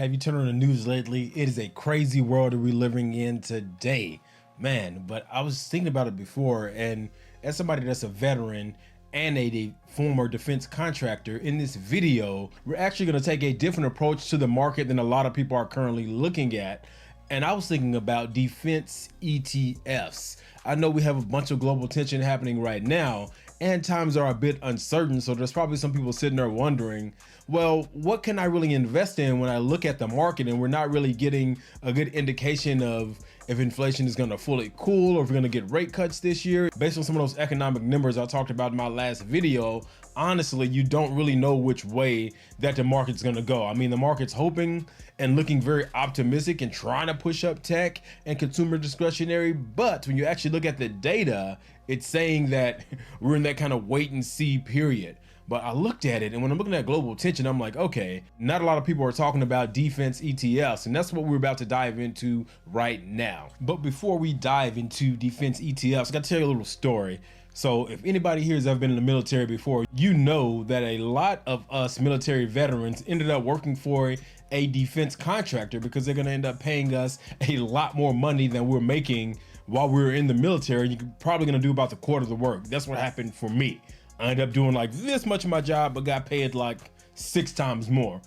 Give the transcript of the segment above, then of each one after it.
Have you turned on the news lately? It is a crazy world that we're living in today, man. But I was thinking about it before, and as somebody that's a veteran and a former defense contractor, in this video, we're actually going to take a different approach to the market than a lot of people are currently looking at. And I was thinking about defense ETFs. I know we have a bunch of global tension happening right now, and times are a bit uncertain, so there's probably some people sitting there wondering, well, what can I really invest in when I look at the market and we're not really getting a good indication of if inflation is going to fully cool or if we're going to get rate cuts this year. Based on some of those economic numbers I talked about in my last video, honestly, you don't really know which way that the market's going to go. I mean, the market's hoping and looking very optimistic and trying to push up tech and consumer discretionary, but when you actually look at the data, it's saying that we're in that kind of wait and see period. But I looked at it, and when I'm looking at global tension, I'm like, okay, not a lot of people are talking about defense ETFs, and that's what we're about to dive into right now. But before we dive into defense ETFs, I gotta tell you a little story. So if anybody here has ever been in the military before, you know that a lot of us military veterans ended up working for a defense contractor because they're gonna end up paying us a lot more money than we're making while we were in the military. You're probably gonna do about the quarter of the work. That's what happened for me. I ended up doing like this much of my job, but got paid like 6 times more.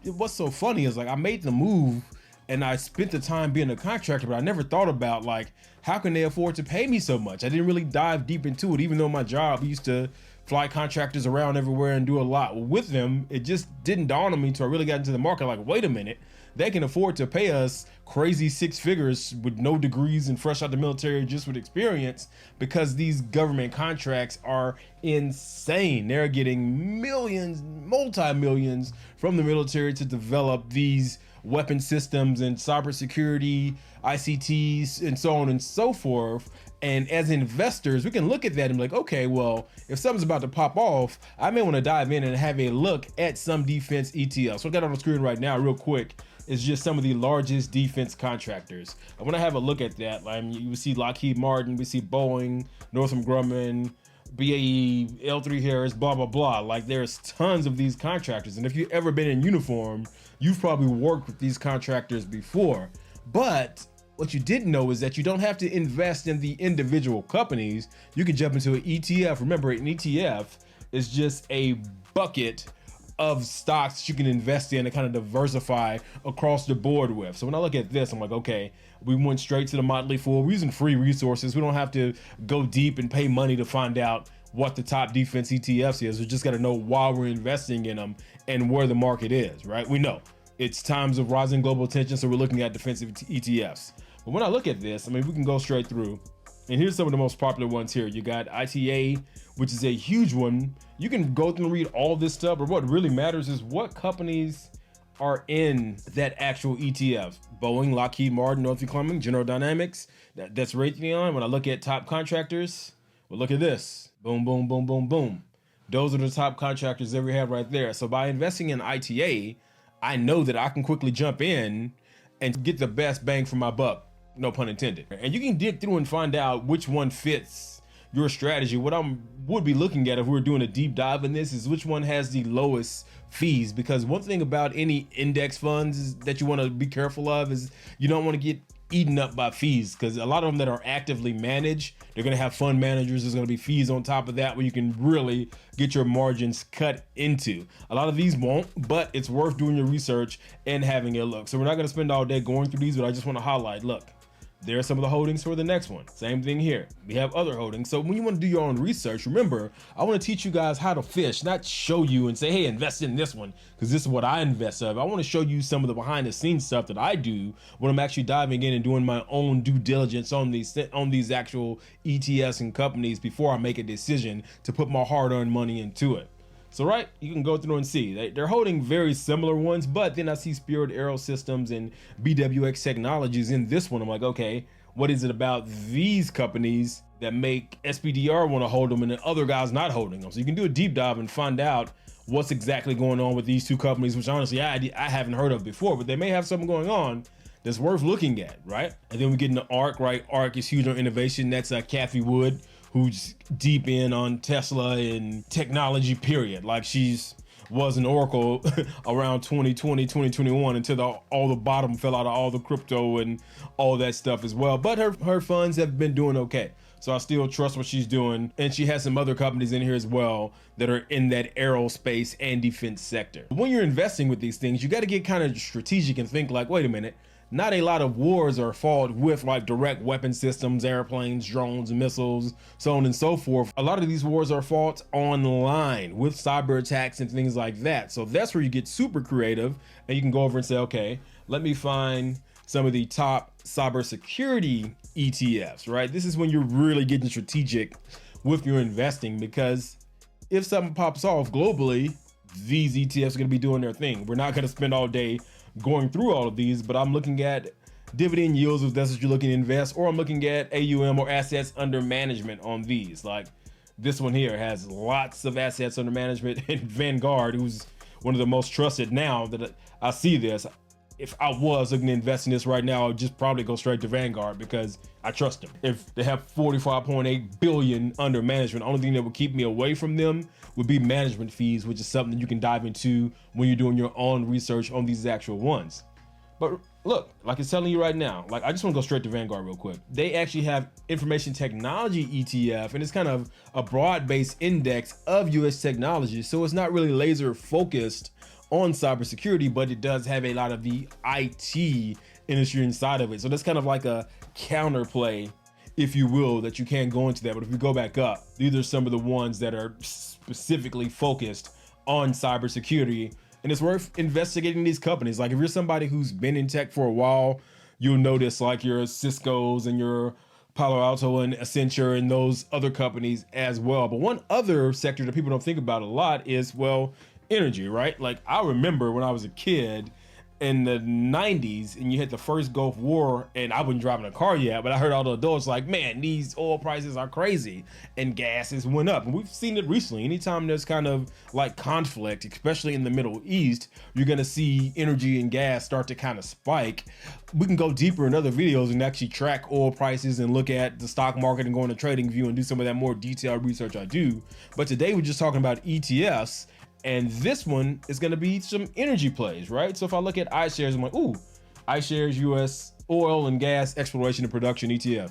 What's so funny is like I made the move and I spent the time being a contractor, but I never thought about like, how can they afford to pay me so much? I didn't really dive deep into it, even though my job used to fly contractors around everywhere and do a lot with them. It just didn't dawn on me until I really got into the market. Like, wait a minute, they can afford to pay us crazy 6 figures with no degrees and fresh out the military, just with experience, because these government contracts are insane. They're getting millions, multi-millions from the military to develop these weapon systems and cybersecurity, ICTs, and so on and so forth. And as investors, we can look at that and be like, okay, well, if something's about to pop off, I may want to dive in and have a look at some defense ETFs. So I got on the screen right now real quick is just some of the largest defense contractors. I want to have a look at that. Like, you see Lockheed Martin, we see Boeing, Northrop Grumman, BAE, L3 Harris, blah, blah, blah. Like, there's tons of these contractors. And if you've ever been in uniform, you've probably worked with these contractors before. But what you didn't know is that you don't have to invest in the individual companies. You can jump into an ETF. Remember, an ETF is just a bucket of stocks that you can invest in and kind of diversify across the board with. So when I look at this, I'm like, okay, we went straight to the Motley Fool. We're using free resources. We don't have to go deep and pay money to find out what the top defense ETFs is. We just got to know why we're investing in them and where the market is, right? We know it's times of rising global tension, so we're looking at defensive ETFs. But when I look at this, I mean, we can go straight through. And here's some of the most popular ones here. You got ITA, which is a huge one. You can go through and read all this stuff, but what really matters is what companies are in that actual ETF. Boeing, Lockheed Martin, Northrop Grumman, General Dynamics, that's Raytheon. When I look at top contractors, well, look at this. Boom, boom, boom, boom, boom. Those are the top contractors that we have right there. So by investing in ITA, I know that I can quickly jump in and get the best bang for my buck. No pun intended. And you can dig through and find out which one fits your strategy. What I would be looking at if we were doing a deep dive in this is which one has the lowest fees. Because one thing about any index funds that you want to be careful of is you don't want to get eaten up by fees, because a lot of them that are actively managed, they're going to have fund managers. There's going to be fees on top of that where you can really get your margins cut into. A lot of these won't, but it's worth doing your research and having a look. So we're not going to spend all day going through these, but I just want to highlight, look, there are some of the holdings for the next one. Same thing here. We have other holdings. So when you want to do your own research, remember, I want to teach you guys how to fish, not show you and say, hey, invest in this one, because this is what I invest in. I want to show you some of the behind the scenes stuff that I do when I'm actually diving in and doing my own due diligence on these actual ETFs and companies before I make a decision to put my hard-earned money into it. So right, you can go through and see they're holding very similar ones, but then I see Spirit Aerosystems and BWX Technologies in this one. I'm like, okay, what is it about these companies that make SPDR want to hold them and the other guys not holding them? So you can do a deep dive and find out what's exactly going on with these two companies, which honestly I haven't heard of before, but they may have something going on that's worth looking at, right? And then we get into ARC, right? ARC is huge on innovation. That's Kathy Wood, who's deep in on Tesla and technology, period. Like, she's was an oracle around 2020, 2021 until all the bottom fell out of all the crypto and all that stuff as well. But her funds have been doing okay. So I still trust what she's doing. And she has some other companies in here as well that are in that aerospace and defense sector. When you're investing with these things, you got to get kind of strategic and think like, wait a minute, not a lot of wars are fought with like direct weapon systems, airplanes, drones, missiles, so on and so forth. A lot of these wars are fought online with cyber attacks and things like that. So that's where you get super creative and you can go over and say, okay, let me find some of the top cybersecurity ETFs, right? This is when you're really getting strategic with your investing, because if something pops off globally, these ETFs are going to be doing their thing. We're not going to spend all day going through all of these, but I'm looking at dividend yields if that's what you're looking to invest, or I'm looking at AUM or assets under management on these. Like this one here has lots of assets under management, and Vanguard, who's one of the most trusted now that I see this. If I was looking to invest in this right now, I would just probably go straight to Vanguard because I trust them. If they have 45.8 billion under management, the only thing that would keep me away from them would be management fees, which is something you can dive into when you're doing your own research on these actual ones. But look, like it's telling you right now, like I just want to go straight to Vanguard real quick. They actually have information technology ETF, and it's kind of a broad-based index of US technology. So it's not really laser focused on cybersecurity, but it does have a lot of the IT industry inside of it. So that's kind of like a counterplay, if you will, that you can go into that. But if we go back up, these are some of the ones that are specifically focused on cybersecurity, and it's worth investigating these companies. Like if you're somebody who's been in tech for a while, you'll notice like your Cisco's and your Palo Alto and Accenture and those other companies as well. But one other sector that people don't think about a lot is, well, energy, right? Like I remember when I was a kid in the 90s and you had the first Gulf War, and I wasn't driving a car yet, but I heard all the adults like, man, these oil prices are crazy and gases went up. And we've seen it recently. Anytime there's kind of like conflict, especially in the Middle East, you're going to see energy and gas start to kind of spike. We can go deeper in other videos and actually track oil prices and look at the stock market and go into trading view and do some of that more detailed research I do. But today we're just talking about ETFs. And this one is going to be some energy plays, right? So if I look at iShares, I'm like, ooh, iShares US oil and gas exploration and production ETF.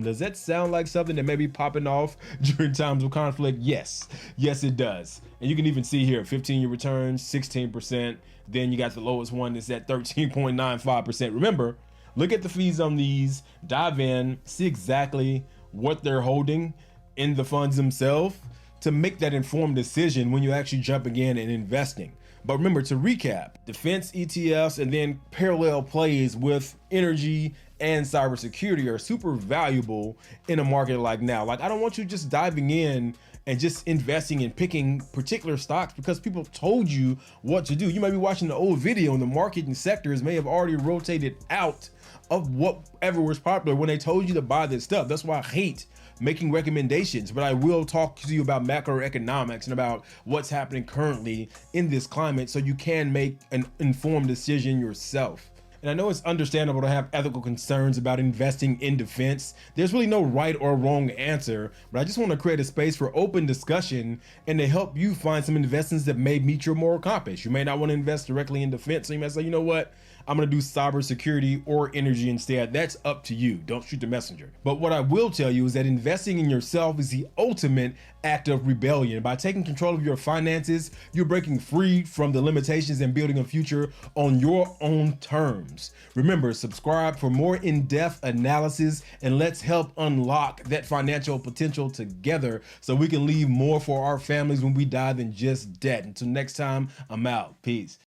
Does that sound like something that may be popping off during times of conflict? Yes, it does. And you can even see here, 15-year returns, 16%. Then you got the lowest one that's at 13.95%. Remember, look at the fees on these, dive in, see exactly what they're holding in the funds themselves to make that informed decision when you're actually jumping in and investing. But remember, to recap, defense ETFs and then parallel plays with energy and cybersecurity are super valuable in a market like now. Like I don't want you just diving in and just investing and picking particular stocks because people told you what to do. You might be watching the old video and the market and sectors may have already rotated out of whatever was popular when they told you to buy this stuff. That's why I hate making recommendations, but I will talk to you about macroeconomics and about what's happening currently in this climate so you can make an informed decision yourself. And I know it's understandable to have ethical concerns about investing in defense. There's really no right or wrong answer, but I just want to create a space for open discussion and to help you find some investments that may meet your moral compass. You may not want to invest directly in defense, so you might say, you know what? I'm going to do cybersecurity or energy instead. That's up to you. Don't shoot the messenger. But what I will tell you is that investing in yourself is the ultimate act of rebellion. By taking control of your finances, you're breaking free from the limitations and building a future on your own terms. Remember, subscribe for more in-depth analysis, and let's help unlock that financial potential together so we can leave more for our families when we die than just debt. Until next time, I'm out. Peace.